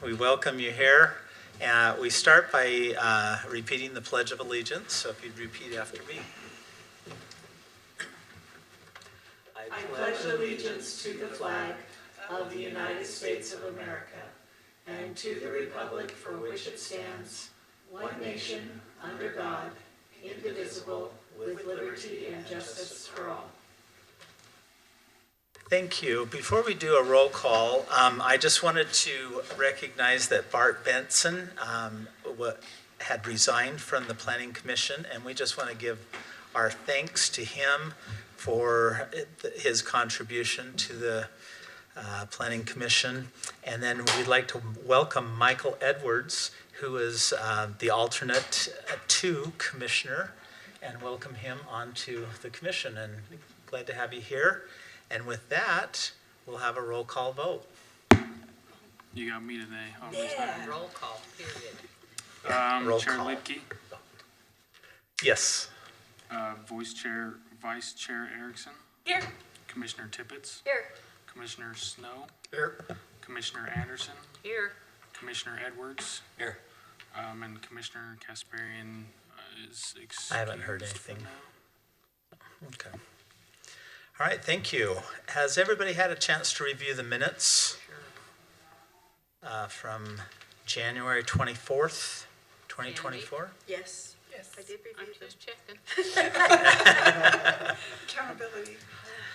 We welcome you here. We start by repeating the Pledge of Allegiance, so if you'd repeat after me. I pledge allegiance to the flag of the United States of America and to the republic for which it stands, one nation, under God, indivisible, with liberty and justice for all. Thank you. Before we do a roll call, I just wanted to recognize that Bart Benson had resigned from the Planning Commission, and we just want to give our thanks to him for his contribution to the Planning Commission. And then we'd like to welcome Michael Edwards, who is the alternate 2 commissioner, and welcome him onto the commission. And glad to have you here. And with that, we'll have a roll call vote. You got me today. Yeah. Roll call, period. Roll Chair call. Lidke, Yes. Vice Chair Erickson, Here. Commissioner Tippett, Here. Commissioner Snow, Here. Commissioner Anderson, Here. Commissioner Edwards, Here. And Commissioner Kasparian is excused. I haven't heard for anything. now. Okay. All right, thank you. Has everybody had a chance to review the minutes from January 24th, 2024? Yes. Yes. I did review. I'm just checking. Accountability.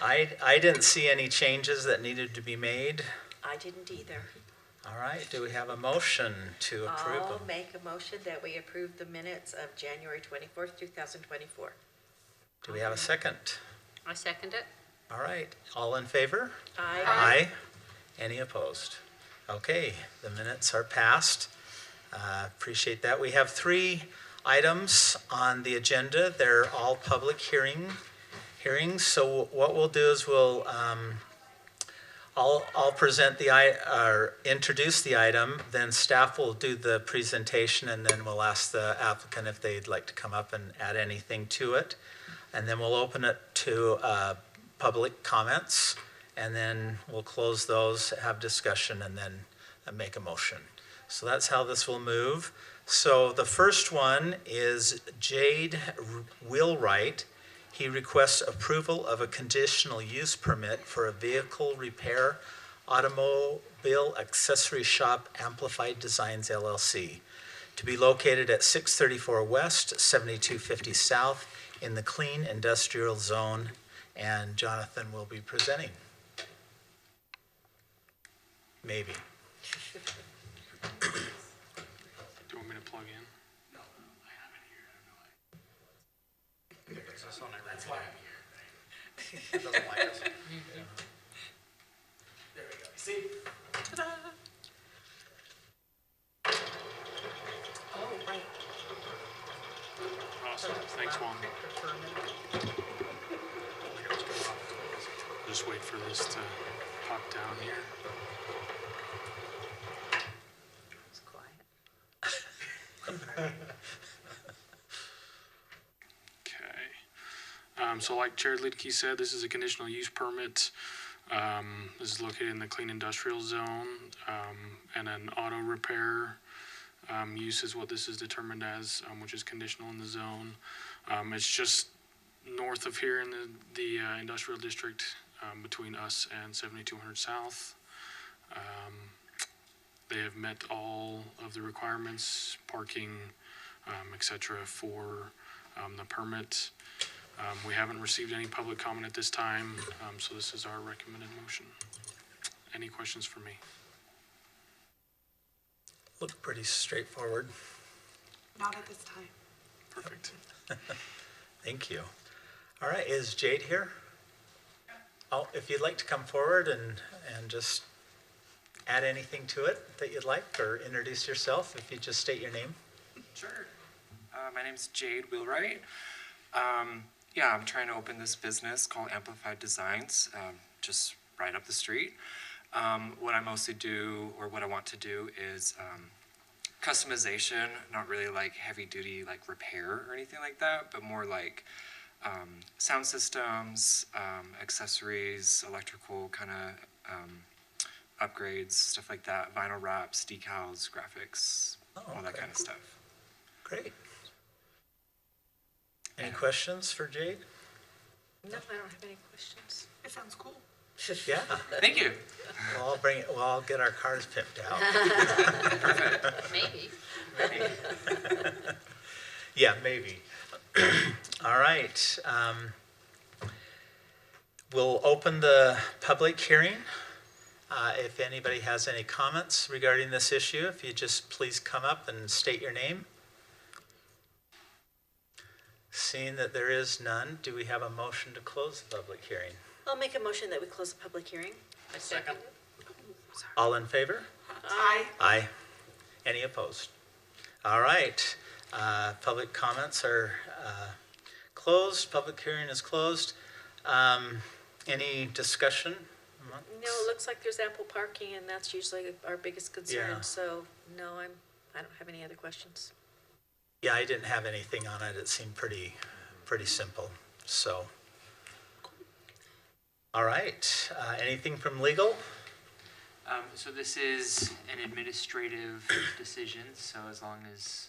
I didn't see any changes that needed to be made. I didn't either. All right, do we have a motion to approve I'll them? make a motion that we approve the minutes of January 24th, 2024. Do we have a second? I second it. All right, all in favor? Aye. Aye. Any opposed? Okay, the minutes are passed. Appreciate that. We have 3 items on the agenda. They're all public hearings. So what we'll do is I'll present introduce the item, then staff will do the presentation, and then we'll ask the applicant if they'd like to come up and add anything to it. And then we'll open it to public comments, and then we'll close those, have discussion, and then make a motion. So that's how this will move. So the first one is Jade Wheelwright. He requests approval of a conditional use permit for a vehicle repair automobile accessory shop Amplified Designs LLC to be located at 634 West, 7250 South in the Clean Industrial Zone, and Jonathan will be presenting. Maybe. Do you want me to plug in? That's why I'm here. It doesn't like us. There we go. See? Ta-da. Oh, right. Awesome. Thanks, Juan. Just wait for this to pop down here. It's quiet. Okay. So like Chair Lidke said, this is a conditional use permit. This is located in the Clean Industrial Zone, and an auto repair use is what this is determined as, which is conditional in the zone. It's just north of here in the industrial district, between us and 7200 South. They have met all of the requirements, parking, etc. for the permit. We haven't received any public comment at this time, so this is our recommended motion. Any questions for me? Look pretty straightforward. Not at this time. Perfect. Thank you. All right, is Jade here? Oh, if you'd like to come forward and just add anything to it that you'd like, or introduce yourself, if you just state your name. Sure. My name's Jade Wheelwright. Yeah, I'm trying to open this business called Amplified Designs, just right up the street. What I mostly do, or what I want to do, is customization, not really like heavy duty like repair or anything like that, but more like sound systems, accessories, electrical kind of upgrades, stuff like that, vinyl wraps, decals, graphics, all that okay. kind of stuff. Great. Any questions for Jade? No, I don't have any questions. It sounds cool. Yeah, Thank you. we'll all get our cars pimped out. Maybe. Yeah, maybe. All right. We'll open the public hearing. If anybody has any comments regarding this issue, if you just please come up and state your name. Seeing that there is none, do we have a motion to close the public hearing? I'll make a motion that we close the public hearing. I second. All in favor? Aye. Aye. Any opposed? All right. Public comments are closed. Public hearing is closed. Any discussion? No, it looks like there's ample parking, and that's usually our biggest concern. Yeah. So, no, I don't have any other questions. Yeah, I didn't have anything on it. It seemed pretty simple. So, all right. Anything from legal? So this is an administrative decision, so as long as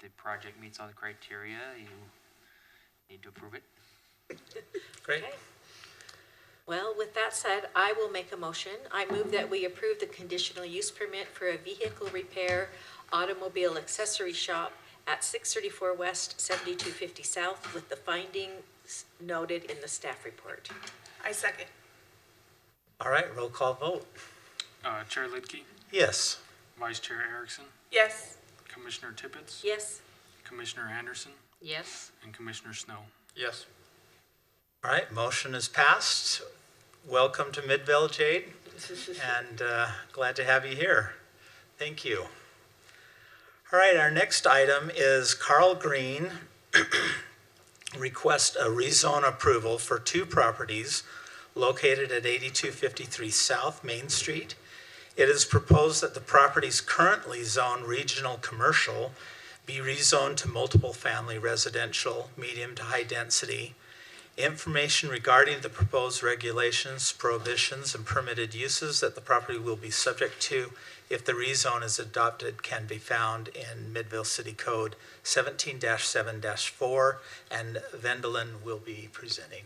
the project meets all the criteria, you need to approve it. Great. Okay. Well, with that said, I will make a motion. I move that we approve the conditional use permit for a vehicle repair automobile accessory shop at 634 West, 7250 South, with the findings noted in the staff report. I second. All right. Roll call vote. Chair Lidke, Yes. Vice Chair Erickson, Yes. Commissioner Tippett, Yes? Commissioner Anderson, Yes. and Commissioner Snow. Yes. All right. Motion is passed. Welcome to Midvale, Jade, and glad to have you here. Thank you. All right, our next item is Carl Green request a rezone approval for two properties located at 8253 South Main Street. It is proposed that the properties currently zoned regional commercial be rezoned to multiple family residential, medium to high density. Information regarding the proposed regulations, prohibitions, and permitted uses that the property will be subject to if the rezone is adopted can be found in Midvale City Code 17-7-4, and Vendelin will be presenting.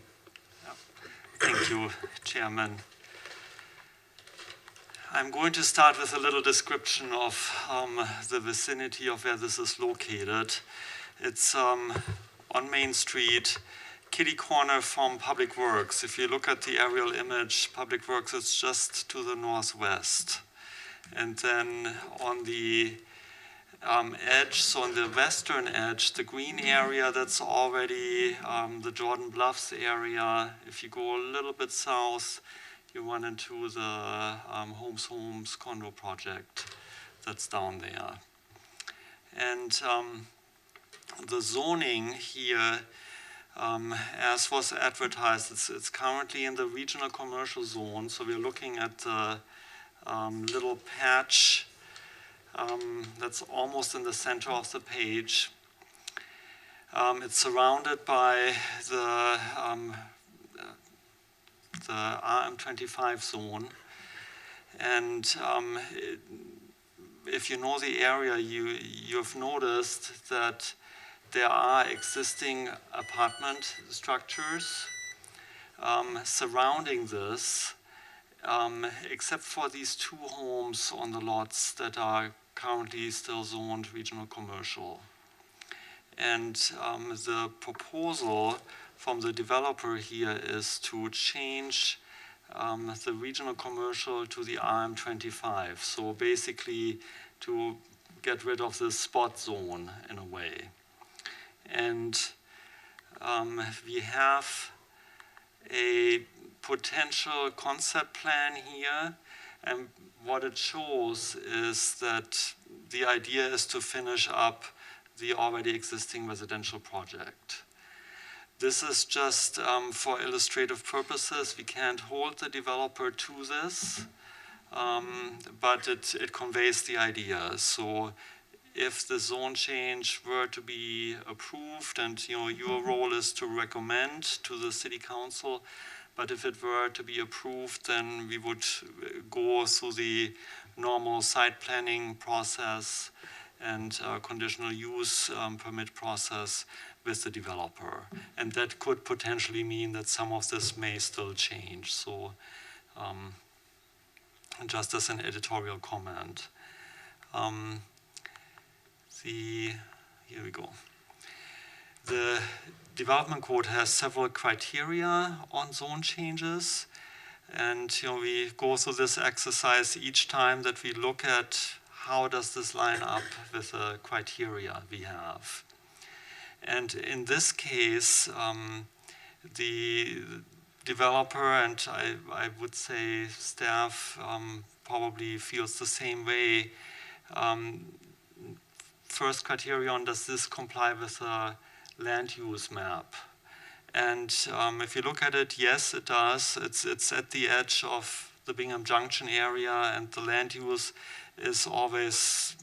Thank you, Chairman. I'm going to start with a little description of the vicinity of where this is located. It's on Main Street, kitty corner from Public Works. If you look at the aerial image, Public Works is just to the northwest. And then on the edge, so on the western edge, the green area, that's already the Jordan Bluffs area. If you go a little bit south, you run into the Homes condo project that's down there. And the zoning here, as was advertised, it's currently in the regional commercial zone. So we're looking at the little patch that's almost in the center of the page. It's surrounded by the RM25 zone. And if you know the area, you've noticed that there are existing apartment structures surrounding this, except for these two homes on the lots that are currently still zoned regional commercial. And the proposal from the developer here is to change the regional commercial to the RM25. So basically to get rid of the spot zone in a way. And we have a potential concept plan here, and what it shows is that the idea is to finish up the already existing residential project. This is just for illustrative purposes. We can't hold the developer to this, but it conveys the idea. So if the zone change were to be approved, and your role is to recommend to the city council, But if it were to be approved, then we would go through the normal site planning process and conditional use permit process with the developer. And that could potentially mean that some of this may still change. So just as an editorial comment. Here we go. The development code has several criteria on zone changes. And we go through this exercise each time that we look at how does this line up with the criteria we have. And in this case, the developer, and I would say staff, probably feels the same way. First criterion, does this comply with a land use map? And if you look at it, yes, it does. It's at the edge of the Bingham Junction area, and the land use is always,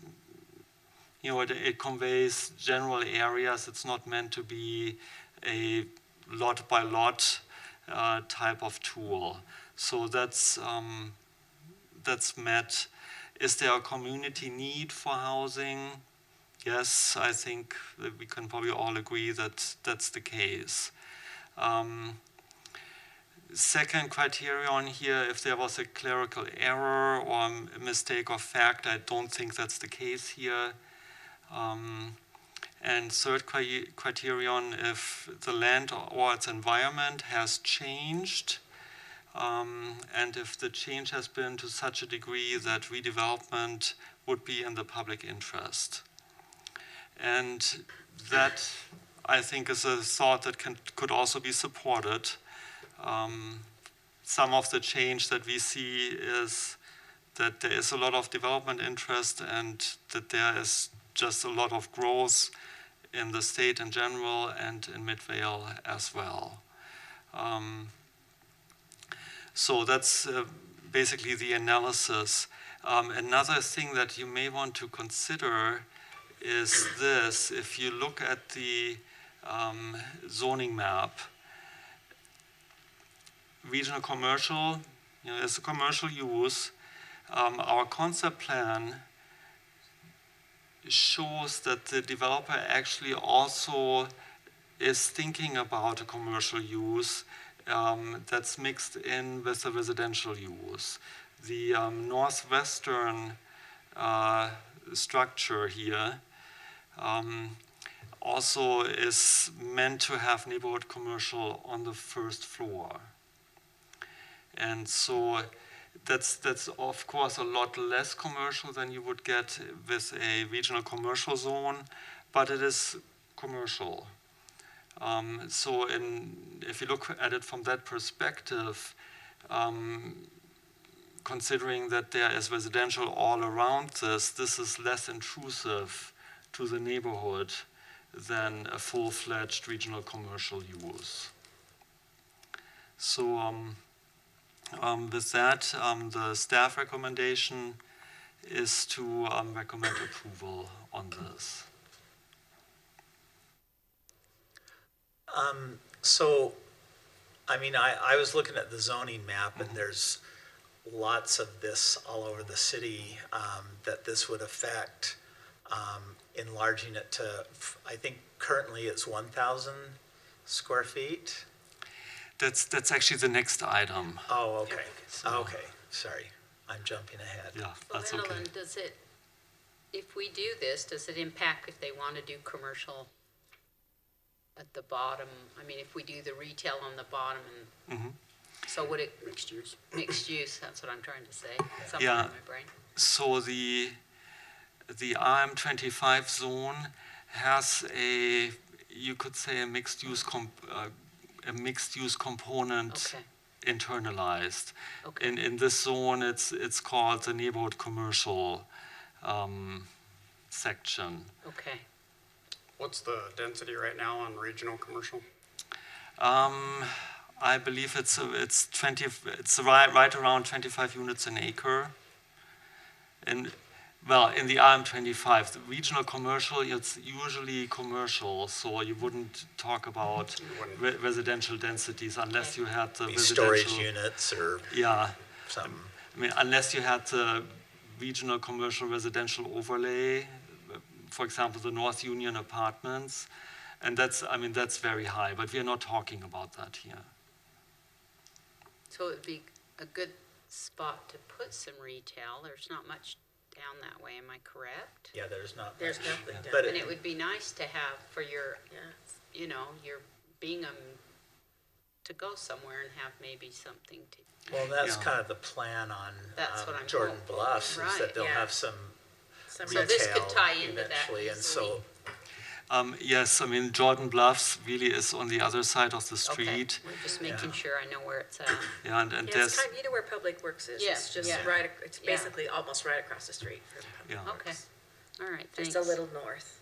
it conveys general areas. It's not meant to be a lot by lot type of tool. So that's met. Is there a community need for housing? Yes, I think that we can probably all agree that that's the case. Second criterion here, if there was a clerical error or a mistake of fact, I don't think that's the case here. And third criterion, if the land or its environment has changed, and if the change has been to such a degree that redevelopment would be in the public interest. And that, I think, is a thought that could also be supported. Some of the change that we see is that there is a lot of development interest and that there is just a lot of growth in the state in general and in Midvale as well. So that's basically the analysis. Another thing that you may want to consider is this. If you look at the zoning map, regional commercial, is a commercial use. Our concept plan shows that the developer actually also is thinking about a commercial use that's mixed in with a residential use. The northwestern structure here also is meant to have neighborhood commercial on the first floor. And so that's of course a lot less commercial than you would get with a regional commercial zone, but it is commercial. So if you look at it from that perspective, considering that there is residential all around this is less intrusive to the neighborhood than a full-fledged regional commercial use. So with that, the staff recommendation is to recommend approval on this. So, I mean, I was looking at the zoning map, and there's lots of this all over the city that this would affect, enlarging it to, I think currently it's 1,000 square feet. That's actually the next item. Oh, okay. Okay, sorry. I'm jumping ahead. Yeah, Well, that's okay. Madeline, if we do this, does it impact if they want to do commercial at the bottom? I mean, if we do the retail on the bottom, and so would it? Mixed use. Mixed use, that's what I'm trying to say. Something Yeah. in my brain. So the RM25 zone has you could say a mixed use component Okay. internalized. Okay. In this zone, it's called the neighborhood commercial section. Okay. What's the density right now on regional commercial? I believe it's right around 25 units an acre. And Well, in the RM25, the regional commercial, it's usually commercial, so you wouldn't talk about residential densities unless you had the Be residential. storage units or Yeah, something. I mean, unless you had the regional commercial residential overlay, for example, the North Union apartments, and that's, I mean, that's very high, but we are not talking about that here. So it would be a good spot to put some retail. There's not much down that way, am I correct? Yeah, there's not There's much. nothing down But And it would be nice to have for your, Yeah. you know, your Bingham to go somewhere and have maybe something to, well, that's Yeah. kind of the plan on That's what I'm Jordan hoping. Bluffs, is Right, that they'll yeah. have some Some So this retail could tie into that eventually, and easily. so, Yes, I mean, Jordan Bluffs really is on the other side of the okay, street. we're just making Yeah. sure I know where it's at. Yeah, and Yeah, it's there's, kind of, you know where Public Works is? Yeah, It's just yeah. right, it's Yeah. basically almost right across the street from Public Yeah. Okay, Works. all right, thanks. Just a little north.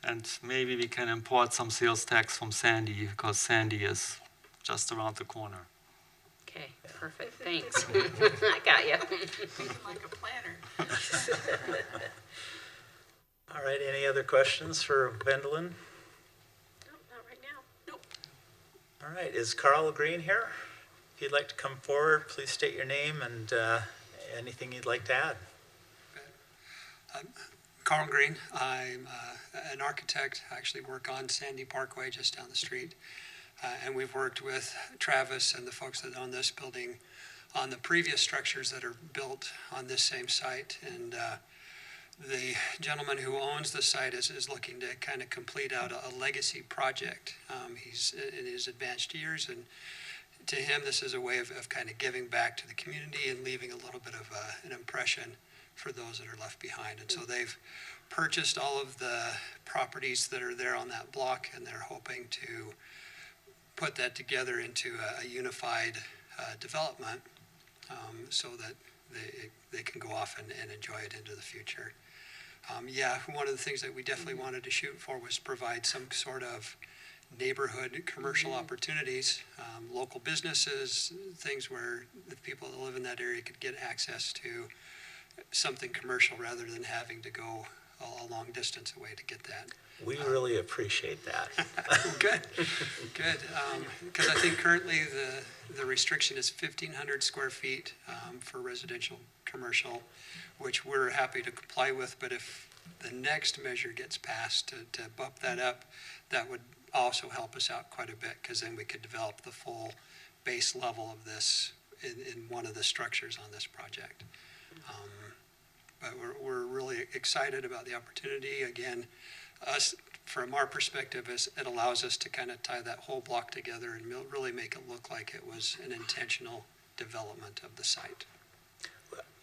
and maybe we can import some sales tax from Sandy, because Sandy is just around the corner. Okay, perfect, thanks. I got you. Like a planner. all right, any other questions for Gwendolyn? No, not right now. Nope. All right, is Carl Green here? If you'd like to come forward, please state your name and anything you'd like to add. Carl Green. I'm an architect. I actually work on Sandy Parkway just down the street. And we've worked with Travis and the folks that own this building on the previous structures that are built on this same site. And the gentleman who owns the site is looking to kind of complete out a legacy project. He's in his advanced years, and to him, this is a way of kind of giving back to the community and leaving a little bit of an impression for those that are left behind. And so they've purchased all of the properties that are there on that block, and they're hoping to put that together into a unified development so that they can go off and enjoy it into the future. Yeah, one of the things that we definitely wanted to shoot for was provide some sort of neighborhood commercial opportunities, local businesses, things where the people that live in that area could get access to something commercial rather than having to go a long distance away to get that. We really appreciate that. Good, good. Because I think currently the restriction is 1,500 square feet for residential commercial, which we're happy to comply with. But if the next measure gets passed to bump that up, that would also help us out quite a bit, because then we could develop the full base level of this in one of the structures on this project. But we're really excited about the opportunity. Again, us, from our perspective, it allows us to kind of tie that whole block together and really make it look like it was an intentional development of the site.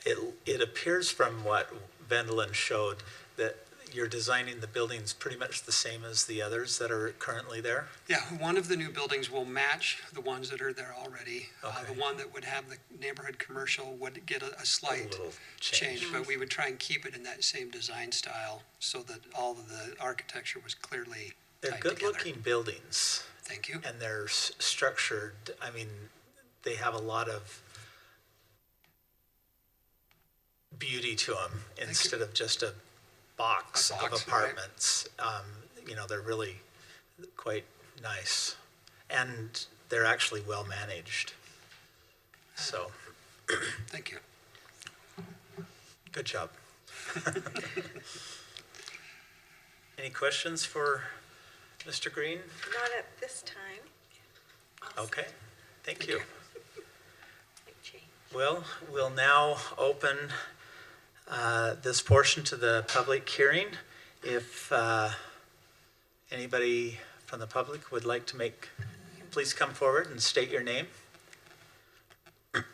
It appears from what Gwendolyn showed that you're designing the buildings pretty much the same as the others that are currently there? Yeah, one of the new buildings will match the ones that are there already. Okay. The one that would have the neighborhood commercial would get a A slight little change, but we would try and keep it in that same design style so that all of the architecture was clearly They're tied together. good-looking buildings, Thank you. and they're structured, I mean, they have a lot of beauty to them instead of just a box of box, right. apartments. You know, they're really quite nice, and they're actually well-managed. So, Thank you. good job. Any questions for Mr. Green? Not at this time. Okay, thank you. Big change. Well, we'll now open this portion to the public hearing. If anybody from the public would like to please come forward and state your name. Mark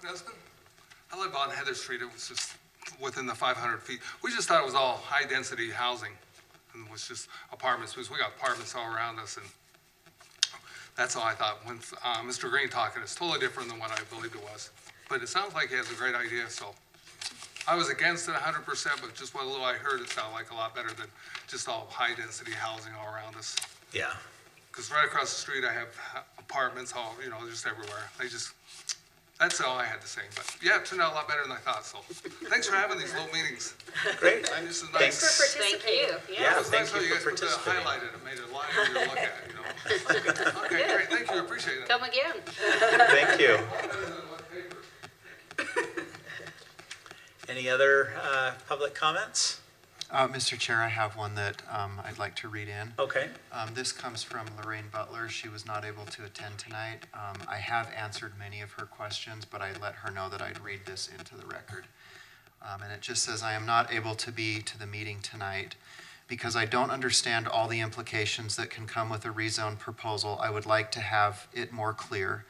Nesman. I live on Heather Street. It was just within the 500 feet. We just thought it was all high-density housing, and it was just apartments, because we got apartments all around us, and that's all I thought. When Mr. Green talking, it's totally different than what I believed it was. But it sounds like he has a great idea, so I was against it 100%, but just what little I heard, it sounded like a lot better than just all high-density housing all around us. Yeah. Because right across the street, I have apartments all, just everywhere. That's all I had to say, but yeah, it turned out a lot better than I thought, so thanks for having these little meetings. Great. And this is Thanks nice. Thank you. Yeah, It was nice thank how you you guys for put the participating. highlighted, it made it a lot easier to look at, you know. Okay, great, thank you, appreciate it. Come again. Thank you. Any other public comments? Mr. Chair, I have one that I'd like to read in. Okay. This comes from Lorraine Butler. She was not able to attend tonight. I have answered many of her questions, but I let her know that I'd read this into the record. And it just says, I am not able to be to the meeting tonight because I don't understand all the implications that can come with a rezone proposal. I would like to have it more clear.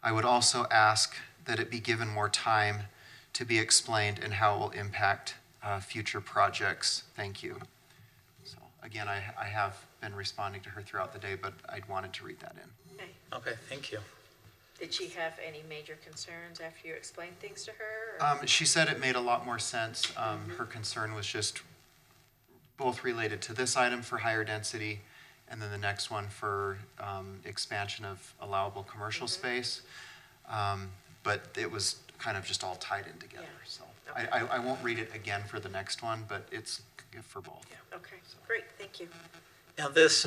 I would also ask that it be given more time to be explained and how it will impact future projects. Thank you. So again, I have been responding to her throughout the day, but I wanted to read that in. Okay. Okay, thank you. Did she have any major concerns after you explained things to her? or- She said it made a lot more sense. Her concern was just both related to this item for higher density and then the next one for expansion of allowable commercial space. But it was kind of just all tied in together, Yeah. so. Okay. I won't read it again for the next one, but it's for both. Okay, great, thank you. Now, this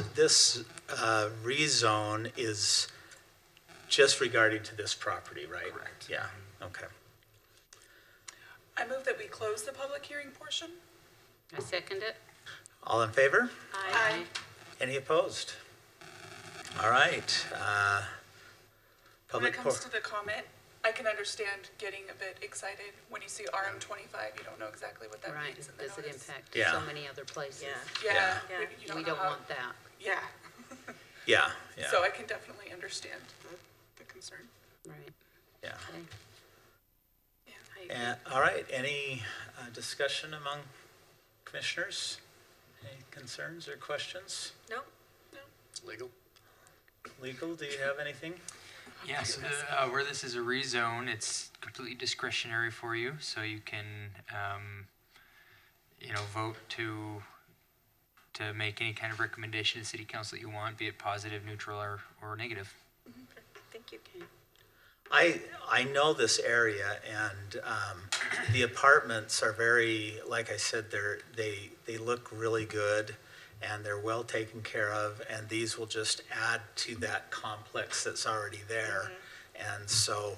rezone is just regarding to this property, right? Correct. Yeah, okay. I move that we close the public hearing portion. I second it. All in favor? Aye. Any opposed? All right. When it Public, comes to the comment, I can understand getting a bit excited. When you see RM25, you don't know exactly what that Right, means in the does it notice. impact Yeah. so many other places? Yeah. Yeah. Yeah. You We know don't how- want that. Yeah, yeah, yeah, so I can definitely understand the concern. Right. yeah. Okay. Yeah. I agree. And, all right, any discussion among commissioners? Any concerns or questions? No? Legal. Legal, do you have anything? Yeah, so where this is a rezone, it's completely discretionary for you, so you can, vote to make any kind of recommendation to city council that you want, be it positive, neutral, or negative. Thank you. I know this area, and the apartments are very, like I said, they look really good, and they're well taken care of, and these will just add to that complex that's already there. And so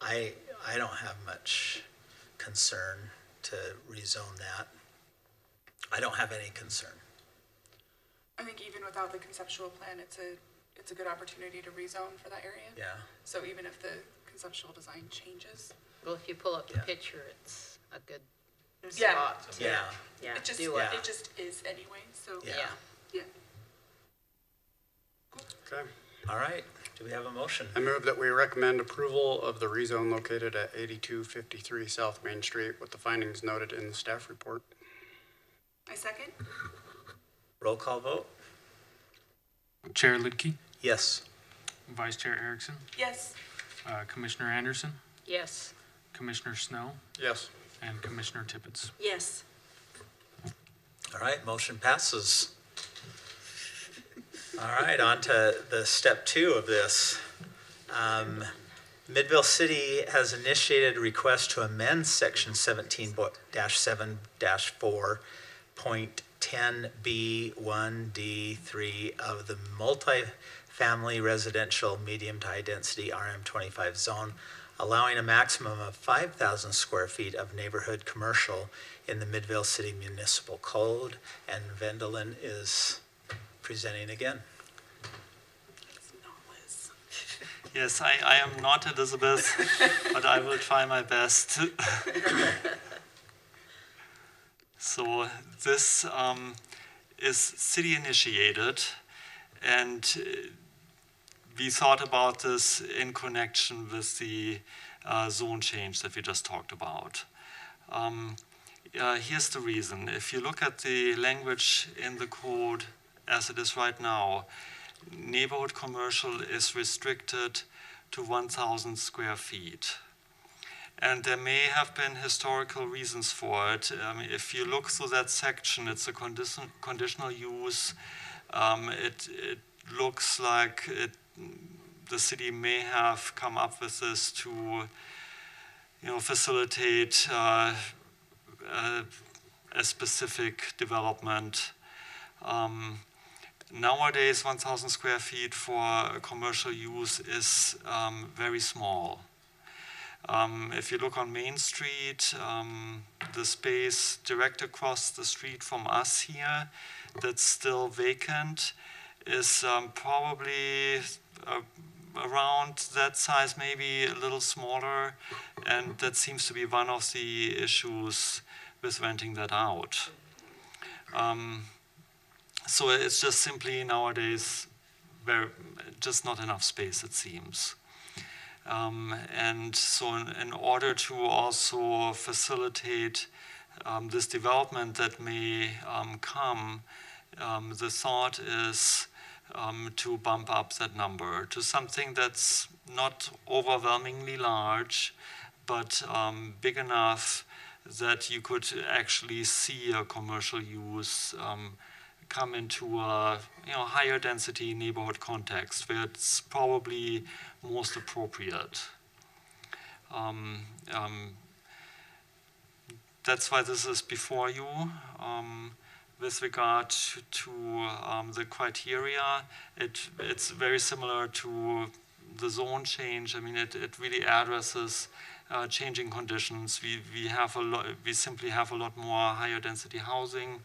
I don't have much concern to rezone that. I don't have any concern. I think even without the conceptual plan, it's a good opportunity to rezone for that area. Yeah, So even if the conceptual design changes, Well, if you pull up the Yeah. picture, it's a good Yeah. spot to yeah, Yeah. it just, do it. it just is anyway, so. yeah. Yeah. Okay. All right, do we have a motion? I move that we recommend approval of the rezone located at 8253 South Main Street with the findings noted in the staff report. I second? Roll call vote? Chair Lidkey, Yes. Vice Chair Erickson, Yes. Commissioner Anderson, Yes. Commissioner Snow, Yes. and Commissioner Tippett. Yes. All right, motion passes. All right, on to the step 2 of this. Midvale City has initiated a request to amend section 17-7-4.10B1D3 of the multi-family residential medium to high density RM25 zone, allowing a maximum of 5,000 square feet of neighborhood commercial in the Midvale City Municipal Code, and Vendelin is presenting again. It's not Liz. Yes, I am not Elizabeth, but I will try my best. So this is city initiated, and we thought about this in connection with the zone change that we just talked about. Here's the reason. If you look at the language in the code as it is right now, neighborhood commercial is restricted to 1,000 square feet. And there may have been historical reasons for it. If you look through that section, it's a conditional use. It looks like the city may have come up with this to, facilitate a specific development. Nowadays, 1,000 square feet for commercial use is very small. If you look on Main Street, the space direct across the street from us here that's still vacant is probably around that size, maybe a little smaller, and that seems to be one of the issues with renting that out. So it's just simply nowadays just not enough space, it seems. And so in order to also facilitate this development that may come, the thought is to bump up that number to something that's not overwhelmingly large, but big enough that you could actually see a commercial use come into a higher density neighborhood context where it's probably most appropriate. That's why this is before you. With regard to the criteria, it's very similar to the zone change. I mean, it really addresses changing conditions. We simply have a lot more higher density housing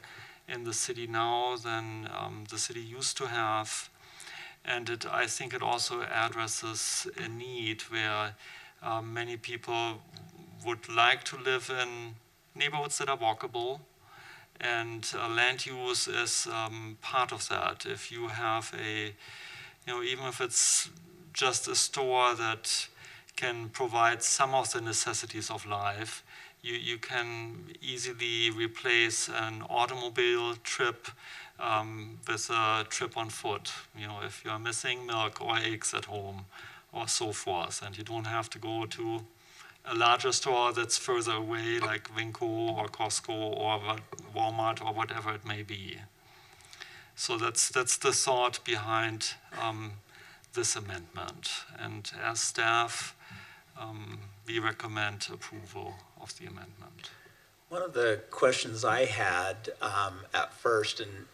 in the city now than the city used to have. And I think it also addresses a need where many people would like to live in neighborhoods that are walkable, and land use is part of that. If you have even if it's just a store that can provide some of the necessities of life, you can easily replace an automobile trip with a trip on foot. If you're missing milk or eggs at home or so forth, and you don't have to go to a larger store that's further away, like Winco or Costco or Walmart or whatever it may be. So that's the thought behind this amendment. And as staff, we recommend approval of the amendment. One of the questions I had at first and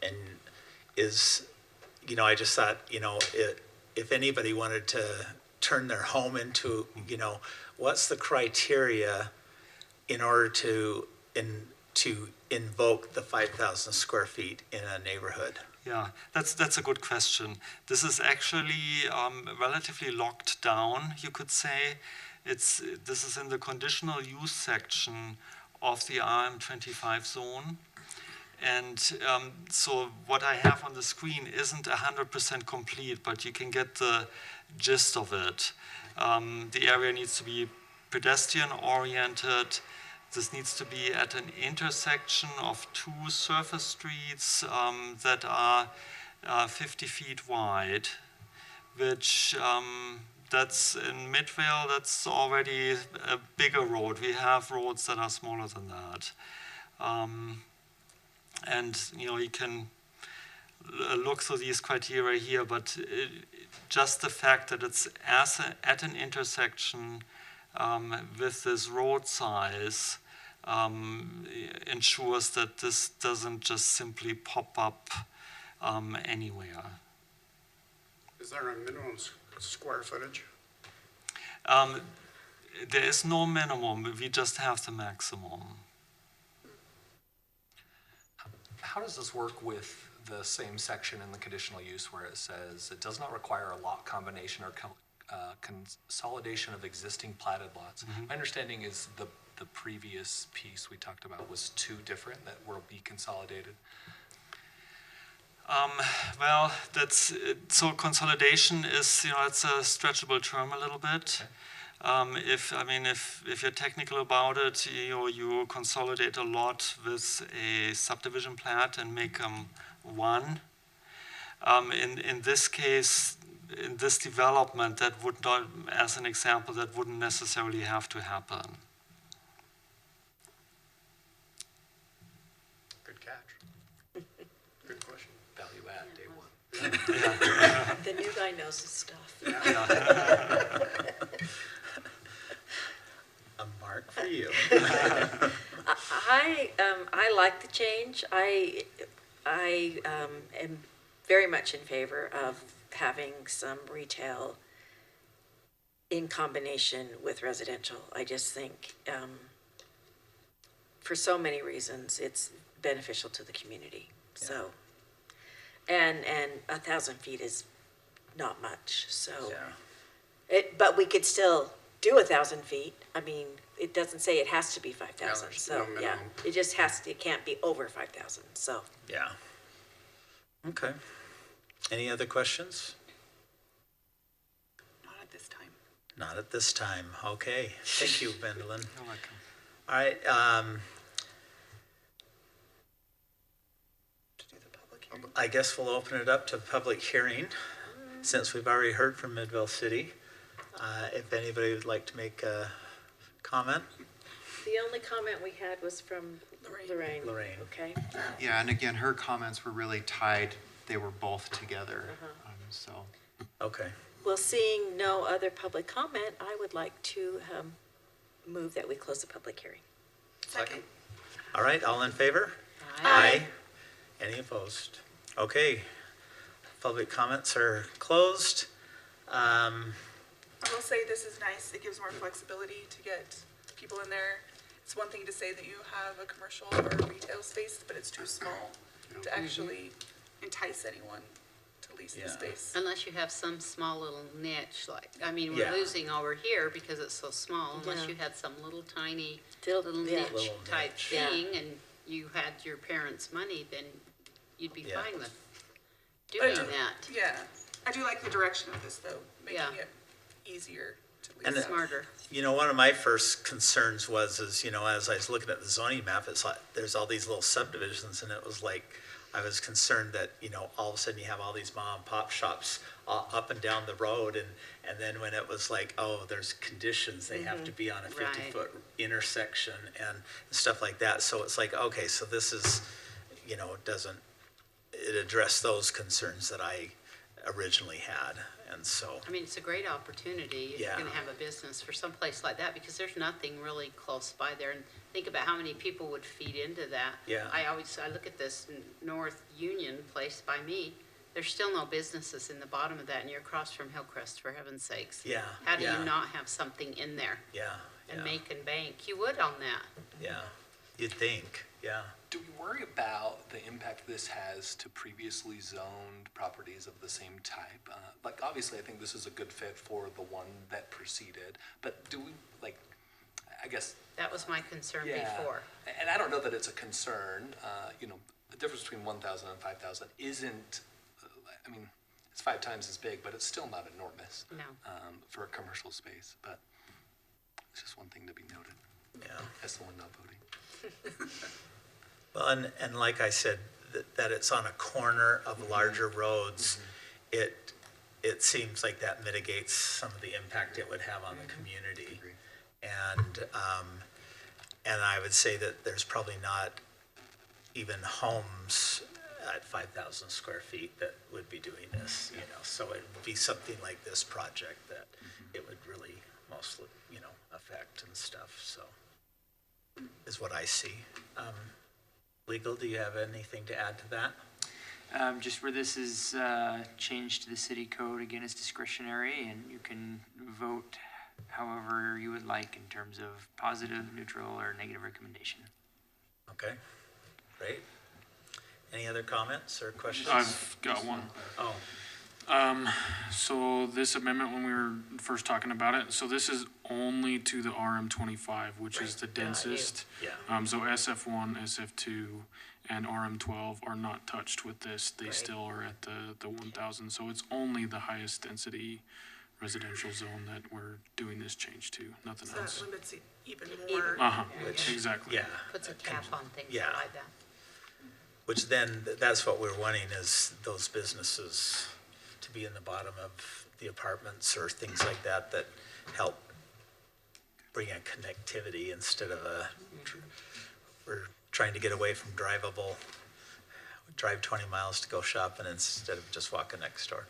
is, I just thought, if anybody wanted to turn their home into, what's the criteria in order to invoke the 5,000 square feet in a neighborhood? Yeah, that's a good question. This is actually relatively locked down, you could say. This is in the conditional use section of the RM25 zone. And so what I have on the screen isn't 100% complete, but you can get the gist of it. The area needs to be pedestrian-oriented. This needs to be at an intersection of two surface streets that are 50 feet wide, which that's in Midvale, that's already a bigger road. We have roads that are smaller than that. And you can look through these criteria here, but just the fact that it's at an intersection with this road size ensures that this doesn't just simply pop up anywhere. Is there a minimum square footage? There is no minimum, we just have the maximum. How does this work with the same section in the conditional use where it says it does not require a lot combination or consolidation of existing platted lots? Mm-hmm. My understanding is the previous piece we talked about was two different that will be consolidated. Well, so consolidation is, it's a stretchable term a little bit. Okay. If you're technical about it, you consolidate a lot with a subdivision plat and make them one. In this case, in this development, that would not, as an example, that wouldn't necessarily have to happen. Good catch. Good question. Value add, day one. The new guy knows his stuff. A mark for you. I like the change. I am very much in favor of having some retail in combination with residential. I just think, for so many reasons, it's beneficial to the community. So, and 1,000 feet is not much. So, but we could still do 1,000 feet. I mean, it doesn't say it has to be 5,000. So no yeah, minimum. it just has to. It can't be over 5,000. So Yeah. Okay. Any other questions? Not at this time. Not at this time. Okay. Thank you, Gwendolyn. You're welcome. All right. To do the public hearing. I guess we'll open it up to public hearing, since we've already heard from Midvale City. If anybody would like to make a comment. the only comment we had was from Lorraine. Lorraine. Okay. Yeah, and again, her comments were really tied, they were both together, so. Okay. Well, seeing no other public comment, I would like to move that we close the public hearing. Second. All right. All in favor? Aye. Any opposed? Okay. Public comments are closed. I will say this is nice. It gives more flexibility to get people in there. It's one thing to say that you have a commercial or a retail space, but it's too small to actually entice anyone to lease the Yeah. space. Unless you have some small little niche, like, I mean, Yeah. we're losing over here because it's so small, unless Yeah. you had some little tiny, Little- yeah. niche Little type niche. Yeah. thing, and you had your parents' money, then you'd be Yeah. fine with doing Yeah. that. Yeah, I do like the direction of this though, making Yeah. it easier to lease And out. Smarter. You know, one of my first concerns was, you know, as I was looking at the zoning map, it's like, there's all these little subdivisions, and it was like, I was concerned that, you know, all of a sudden you have all these mom and pop shops up and down the road, and then when it was like, oh, there's conditions, they have to be on a Right. 50-foot intersection and stuff like that, so it's like, okay, so this is, you know, it addressed those concerns that I originally had, and so, I mean, it's a great opportunity if you're Yeah. gonna have a business for some place like that, because there's nothing really close by there. And think about how many people would feed into that. Yeah. I look at this North Union place by me, there's still no businesses in the bottom of that, and you're across from Hillcrest, for heaven's sakes. yeah. How do yeah, you not have something in there Yeah, and yeah, make and bank? You would on that. yeah, you'd think, yeah. Do we worry about the impact this has to previously zoned properties of the same type? Like, obviously, I think this is a good fit for the one that preceded, but do we, like, I guess, That was my concern yeah. before. And I don't know that it's a concern, you know, the difference between 1,000 and 5,000 isn't, I mean, it's 5 times as big, but it's still not enormous. No. For a commercial space, but it's just one thing to be noted Yeah. as the one not voting. Well, and like I said, that it's on a corner of larger roads, it seems like that mitigates some of the impact it would have on the community. And I would say that there's probably not even homes at 5,000 square feet that would be doing this, you know, so it would be something like this project that it would really mostly, you know, affect and stuff, so, is what I see. Legal, do you have anything to add to that? Just where this is changed to the city code, again, it's discretionary, and you can vote however you would like in terms of positive, neutral, or negative recommendation. Okay, great. Any other comments or questions? I've got one. Oh, So this amendment, when we were first talking about it, so this is only to the RM25, which is the densest. yeah, So SF1, SF2, and RM12 are not touched with this. They still are at the 1,000. So it's only the highest density residential zone that we're doing this change to, nothing So that else. limits it even more. Uh-huh, exactly. yeah. Puts a cap on things Yeah. like that. Which then, that's what we're wanting, is those businesses to be in the bottom of the apartments or things like that, that help bring a connectivity instead of we're trying to get away from drivable. drive 20 miles to go shopping instead of just walking next door.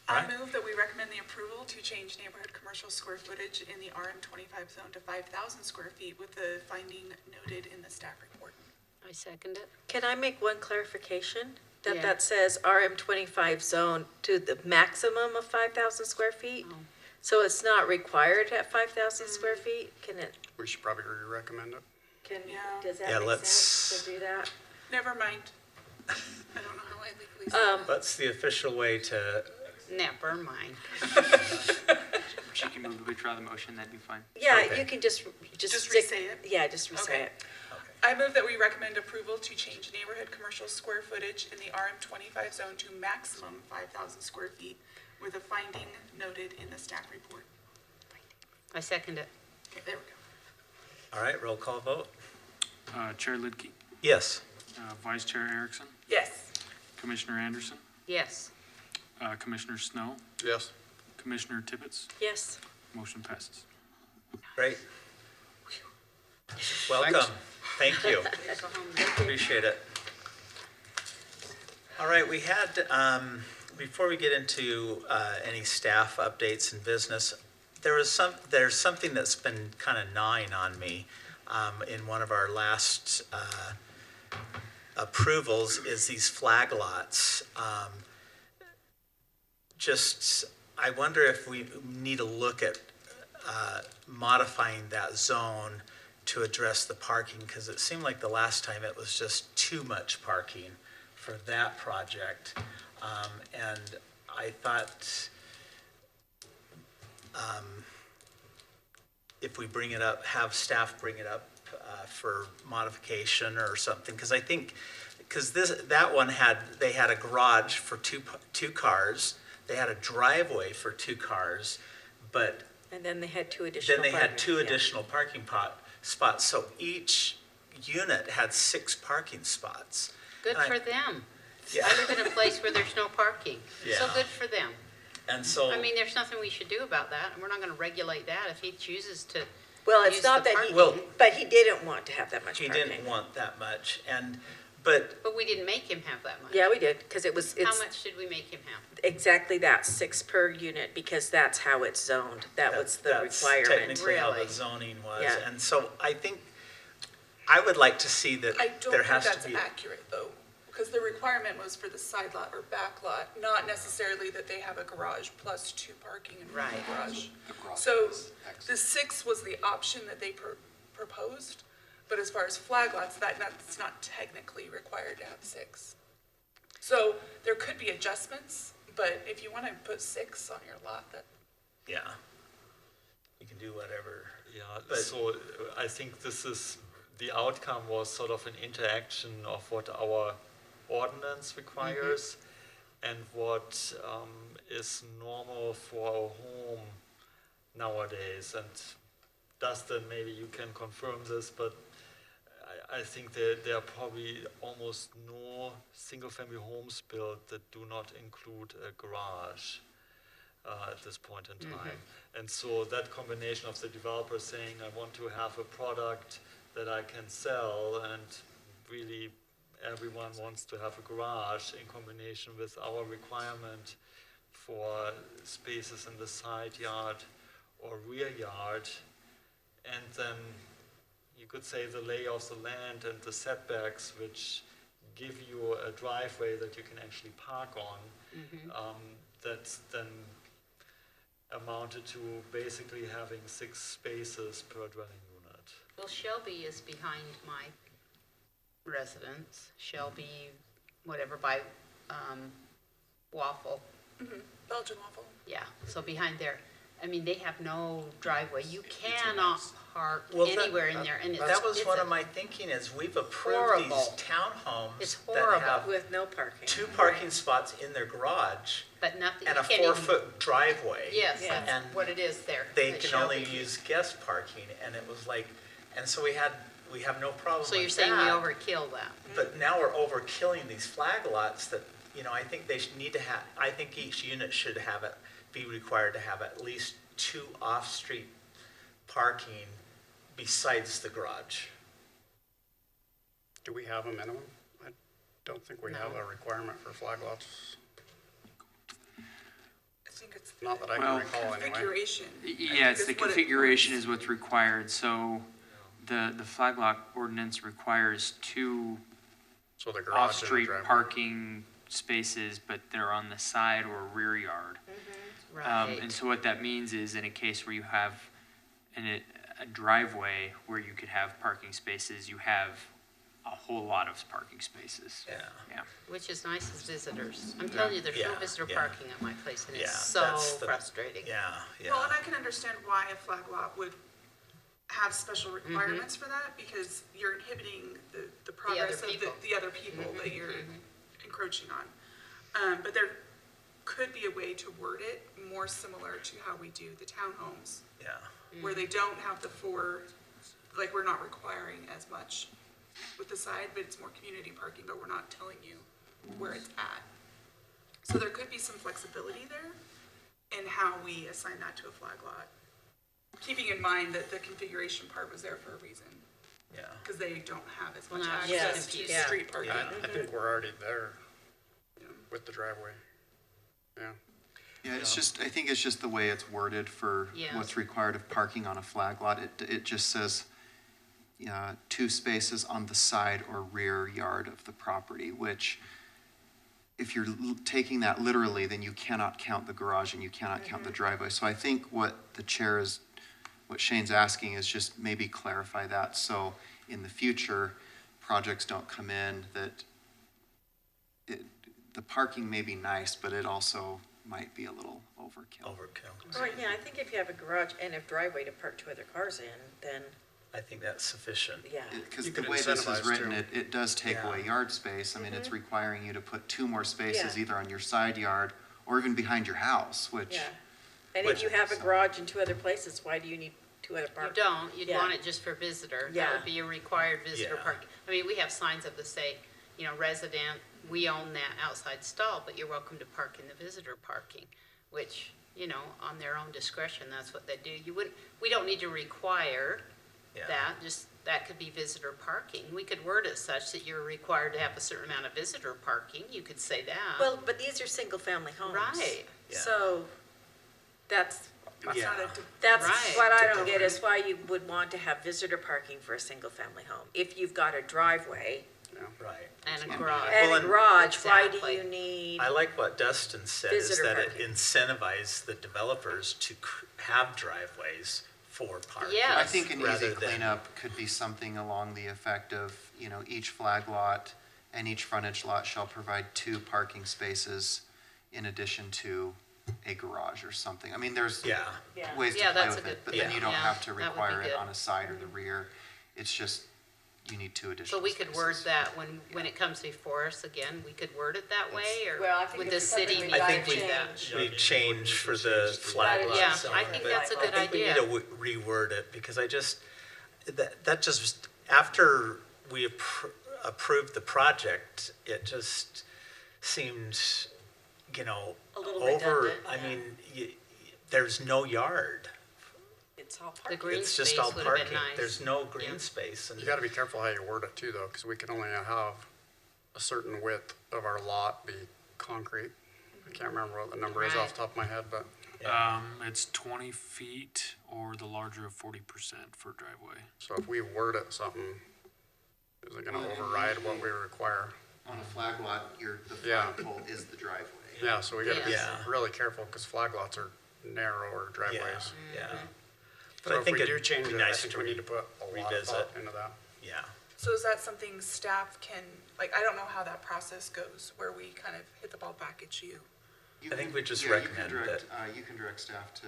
I move that we recommend the approval to change neighborhood commercial square footage in the RM25 zone to 5,000 square feet with the finding noted in the staff report. I second it. Can I make one clarification? Yeah. That says RM25 zone to the maximum of 5,000 square feet? Oh. So it's not required at 5,000 square feet? Can it, We should probably re-recommend it. Yeah. does Yeah, that make let's- sense to do that? Never mind. I don't know how I legally say That's the official way to, Never mind. She can move to withdraw the motion, that'd be fine. Yeah, Okay. you can just Just stick- re-say it? Yeah, just re-say Okay. it. I move that we recommend approval to change neighborhood commercial square footage in the RM25 zone to maximum 5,000 square feet with a finding noted in the staff report. I second it. Okay, there we go. all right, roll call vote? Chair Lidke, Yes. Vice Chair Erickson, Yes. Commissioner Anderson, Yes. Commissioner Snow, Yes. Commissioner Tibbetts, Yes. motion passes. Great. Welcome. Thank you. Appreciate it. All right, we had, before we get into any staff updates and business, there's something that's been kind of gnawing on me in one of our last approvals is these flag lots. I wonder if we need to look at modifying that zone to address the parking, because it seemed like the last time it was just too much parking for that project. And I thought if we bring it up, have staff bring it up for modification or something, because I think, that one they had a garage for two cars, they had a driveway for 2 cars, but And then they had 2 additional then they had parking, 2 yeah. additional parking spots, so each unit had 6 parking spots. Good And I- for them. Yeah. I live in a place where there's no parking. So Yeah. good for them. And so, I mean, there's nothing we should do about that, and we're not gonna regulate that if he chooses to. Well, it's use not the that parking. Well- but he didn't want to have that much he parking. didn't want that much, but But we didn't make him have that much. Yeah, we did, because How it's much did we make him have? exactly that, 6 per unit, because that's how it's zoned. That was the that's requirement. technically how the Really? zoning was. Yeah. And so I think, I would like to see that I don't there think has that's to be. accurate though, because the requirement was for the side lot or back lot, not necessarily that they have a garage plus 2 parking in front of the garage. So the 6 was the option that they proposed, but as far as flag lots, that's not technically required to have 6. So there could be adjustments, but if you want to put 6 on your lot, that, Yeah. You can do whatever. Yeah, But- so I think the outcome was sort of an interaction of what our ordinance requires and what is normal for a home nowadays. And Dustin, maybe you can confirm this, but I think there are probably almost no single-family homes built that do not include a garage at this point in time. And so that combination of the developer saying, I want to have a product that I can sell, and really everyone wants to have a garage, in combination with our requirement for spaces in the side yard or rear yard, and then you could say the lay of the land and the setbacks, which give you a driveway that you can actually park on, that's then amounted to basically having 6 spaces per dwelling unit. Well, Shelby is behind my residence. Shelby, whatever, by Waffle. Belgian waffle. Yeah, so behind there. I mean, they have no driveway. You cannot park Well, that- anywhere in there, and it's. That was it's one a- of my thinking is we've approved these Horrible. townhomes It's that horrible. have With no parking. 2 parking spots in their garage But nothing. and you a can't even- 4-foot driveway. Yes, Yeah. that's And what it is there. They at can Shelby. only use guest parking, and it was like, and so we have no problem with that. So you're saying we overkill that? But now we're overkilling these flag lots that, I think they need to have, I think each unit should be required to have at least 2 off-street parking besides the garage. Do we have a minimum? Don't think we have a requirement for flag lots, I think it's not that I Well, can recall anyway. configuration. Yeah, it's the That's what it configuration was. is what's required, so the flag lot ordinance requires two So the garage and the off-street driveway. parking spaces, but they're on the side or rear yard. Right. And so what that means is in a case where you have a driveway where you could have parking spaces, you have a whole lot of parking spaces. Yeah. Yeah. Which is nice as visitors. I'm telling you, there's no Yeah, visitor yeah. parking at my place, and Yeah, it's so that's the- frustrating. Yeah, Well, and yeah. I can understand why a flag lot would have special requirements for that, because you're inhibiting the progress of people. the other people that you're encroaching on. But there could be a way to word it more similar to how we do the townhomes, Yeah. where they don't have the four, like, we're not requiring as much with the side, but it's more community parking, but we're not telling you where it's at. So there could be some flexibility there in how we assign that to a flag lot. Keeping in mind that the configuration part was there for a reason, Yeah. because they don't have as much Well, now it's access to confusing. street parking. I think we're already there with the driveway. Yeah. Yeah, it's just, I think it's just the way it's worded for Yes. what's required of parking on a flag lot. It just says, 2 spaces on the side or rear yard of the property, which if you're taking that literally, then you cannot count the garage and you cannot count the driveway. So I think what what Shane's asking is just maybe clarify that, so in the future, projects don't come in that the parking may be nice, but it also might be a little overkill. Overkill. Right, yeah, I think if you have a garage and a driveway to park 2 other cars in, then, I think that's sufficient. yeah. Because You the could way this incentivize is written, too. it does take Yeah. away yard space. I mean, it's requiring you to put 2 more spaces Yeah. either on your side yard or even behind your house, which, Yeah. And if you have a garage in 2 other places, why do you need 2 other You parking? don't, you'd Yeah. want it just for visitor. That Yeah. would be a required visitor Yeah. parking. I mean, we have signs up that say, resident, we own that outside stall, but you're welcome to park in the visitor parking, which, on their own discretion, that's what they do. We don't need to require Yeah. that, just, that could be visitor parking. We could word it such that you're required to have a certain amount of visitor parking, you could say that. Well, but these are single-family homes. Right. Yeah. So, that's That's Yeah. not a, That's Right. what I don't get, is why you would want to have visitor parking for a single-family home. If you've got a driveway Right. And a garage. and Well, a and- garage, why do Exactly. you need? I like what Dustin said, is Visitor that it parking. incentivizes the developers to have driveways for parking. Yeah. I think an rather easy than- cleanup could be something along the effect of, each flag lot and each frontage lot shall provide 2 parking spaces in addition to a garage or something. I mean, there's Yeah. Yeah. ways to Yeah, play that's a with good- it, but then yeah. you don't Yeah, have to that would be require it good. on a side or the rear. It's just, you need 2 additional So we could word spaces. that when it comes before us again, we could word it that way, or Well, I think would it's the something city we need I gotta think to do that? change. we change for the flag lot Yeah, zone. I think but that's a good I think we need idea. to reword it, because that just, after we approved the project, it just seemed, A little over, redundant, I yeah. mean, there's no yard. It's all The parking. green It's space just all would have been parking. nice. There's no green Yeah. space. And You gotta be careful how you word it too, though, because we can only have a certain width of our lot be concrete. I can't remember what the number is off the top of my head, but It's 20 feet or the larger of 40% for driveway. so if we word it something, is it gonna override what we require? On a flag lot, the Yeah. flag pole is the driveway. Yeah, so we gotta be Yeah. really careful, because flag lots are narrower driveways. Yeah. Mm-hmm. But So I if think we do it'd change be it, I nice think to we need to put a lot of revisit. thought into that. Yeah. so is that something staff can, like, I don't know how that process goes, where we kind of hit the ball back at you. I think we just Yeah, you can recommend direct- that- you can direct staff to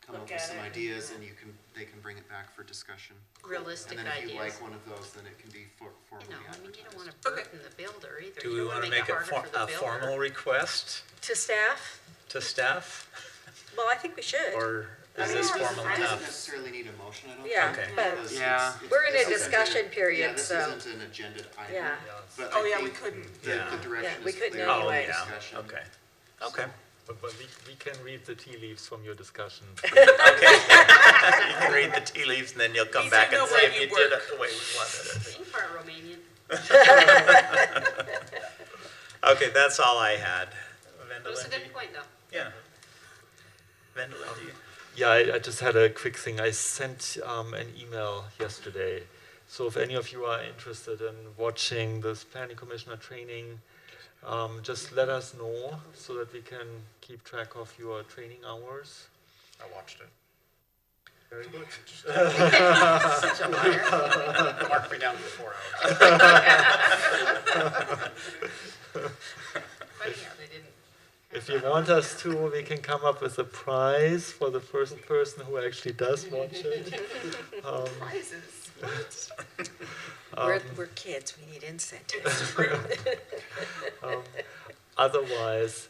come up Look with at some it. ideas, and they can bring it back for discussion. Realistic And then if you like ideas. one of those, then it can be formally You don't advertised. want to Okay. burden the builder either. Do You we don't want wanna to make it a harder for the builder. formal request To staff? to staff? Well, I think we should. Or is I this mean, formal It doesn't enough? necessarily need a motion, I don't Yeah, think. Okay. but Yeah. we're in a this isn't discussion period, Yeah, this so, isn't an agenda item. yeah. But Oh, I yeah, we think couldn't. the Yeah. direction Yeah, we is couldn't clear. Oh, anyway. yeah, Discussion. okay. Okay. But we can read the tea leaves from your discussion. Okay. You can read the tea leaves, and then you'll come We back do know and where say if you you did work. it the way we wanted it. Being part Romanian. Okay, that's all I had. It was a Vendela, good point, though. yeah. Vendela, do you? Yeah, I just had a quick thing. I sent an email yesterday. So if any of you are interested in watching this planning commissioner training, just let us know so that we can keep track of your training hours. I watched it. Very good. Such a liar. Mark me down for 4 hours. Funny how they didn't. If you want us to, we can come up with a prize for the first person who actually does watch it. Prizes. We're kids, we need incentives. Otherwise,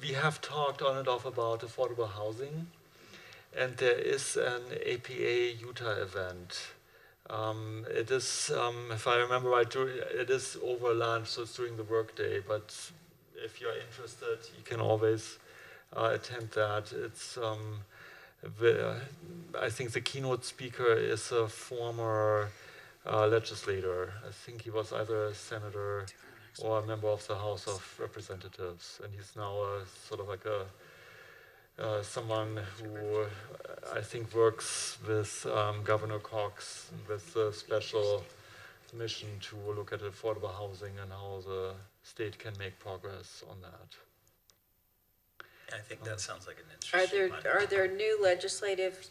we have talked on and off about affordable housing, and there is an APA Utah event. It is, if I remember right, it is over lunch, so it's during the workday, but if you're interested, you can always attend that. It's, I think the keynote speaker is a former legislator. I think he was either a senator or a member of the House of Representatives, and he's now sort of like someone who I think works with Governor Cox with a special mission to look at affordable housing and how the state can make progress on that. I think that sounds like an Are interesting there, one. are there new legislative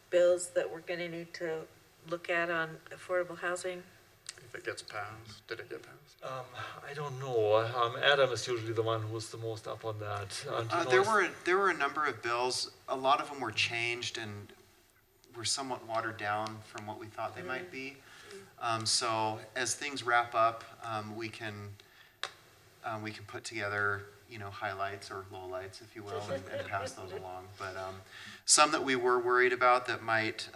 bills that we're gonna need to look at on affordable housing? If it gets passed, did it get passed? I don't know. Adam is usually the one who's the most up on that. Do you know There were a number of bills. A lot of them were changed and were somewhat watered down from what we thought they might be. So as things wrap up, we can put together, highlights or lowlights, if you will, and pass those along. But some that we were worried about that might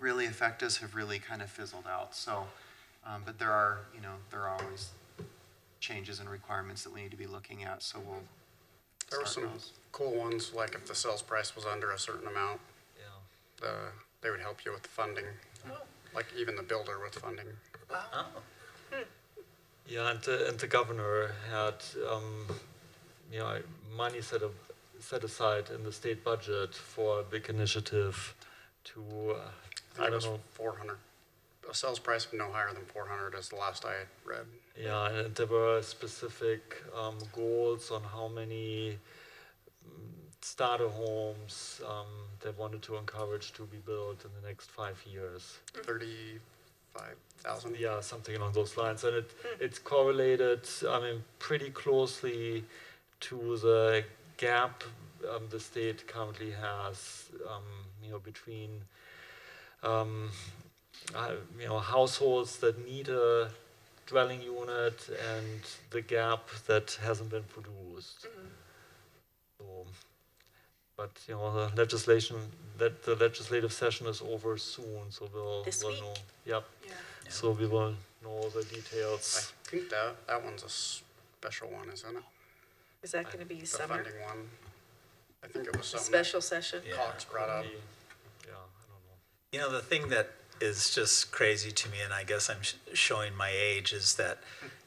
really affect us have really kind of fizzled out. So, but there are always changes and requirements that we need to be looking at. So we'll. There were some cool ones, like if the sales price was under a certain amount, they would help you with the funding. Like even the builder with funding. Oh. Yeah, and the governor had, money set aside in the state budget for a big initiative to, I don't know. 400. A sales price of no higher than 400 is the last I had read. Yeah, and there were specific goals on how many starter homes they wanted to encourage to be built in the next 5 years. 35,000. Yeah, something along those lines, and it's correlated, pretty closely to the gap the state currently has, between, households that need a dwelling unit and the gap that hasn't been produced. So, but the legislative session is over soon, so we'll week? know. Yep. Yeah. So we will know the details. I think that one's a special one, isn't it? Is that gonna be The summer? funding one. I think it was A something special session? Yeah. Cox brought up. Yeah, I don't know. The thing that is just crazy to me, and I guess I'm showing my age, is that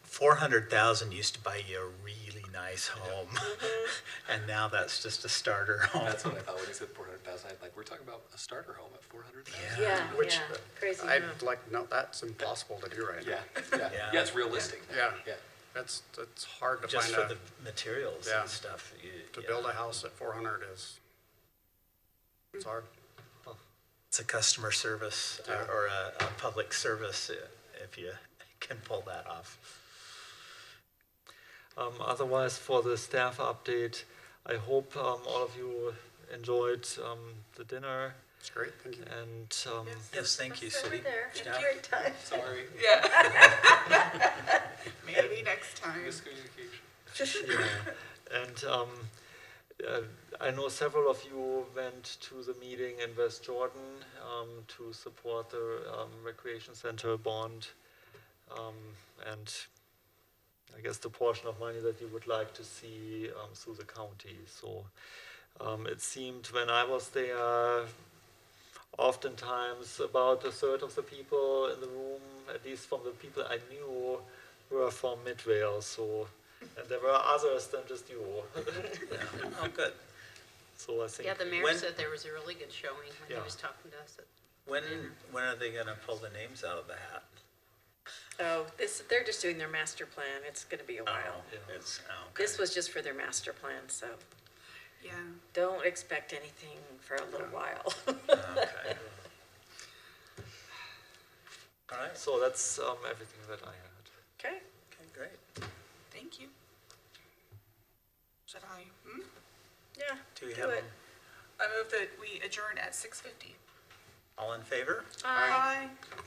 400,000 used to buy you a really nice home, and now that's just a starter home. That's what I thought when you said 400,000. We're talking about a starter home at 400,000. Yeah, Which crazy. I'd no, that's impossible to do right now. Yeah, it's realistic. Yeah. Yeah. It's hard to Just find for the materials Yeah. and stuff. to build a house at 400 it's hard. It's a customer service or a public service if you can pull that off. Otherwise, for the staff update, I hope all of you enjoyed the dinner. It's great, thank you. And Yes, thank you, City. There. staff. Great time. Sorry. Yeah. Maybe next time. Miscommunication. and I know several of you went to the meeting in West Jordan to support the recreation center bond, and I guess the portion of money that you would like to see through the county. So it seemed when I was there, oftentimes about a third of the people in the room, at least from the people I knew, were from Midvale, so, and there were others than just you. Oh, good. So I think. Yeah, the mayor When- said there was a really good showing when he Yeah. was talking to us. When are they gonna pull the names out of the hat? Oh, they're just doing their master plan. It's gonna be a while. It's, okay. This was just for their master plan, so Yeah. don't expect anything for a little while. Okay. All right, So that's everything that I had. Okay, okay, great. Thank you. Should I? yeah, Do we do have it. them I move that we adjourn at 6:50. all in favor? Aye. Bye.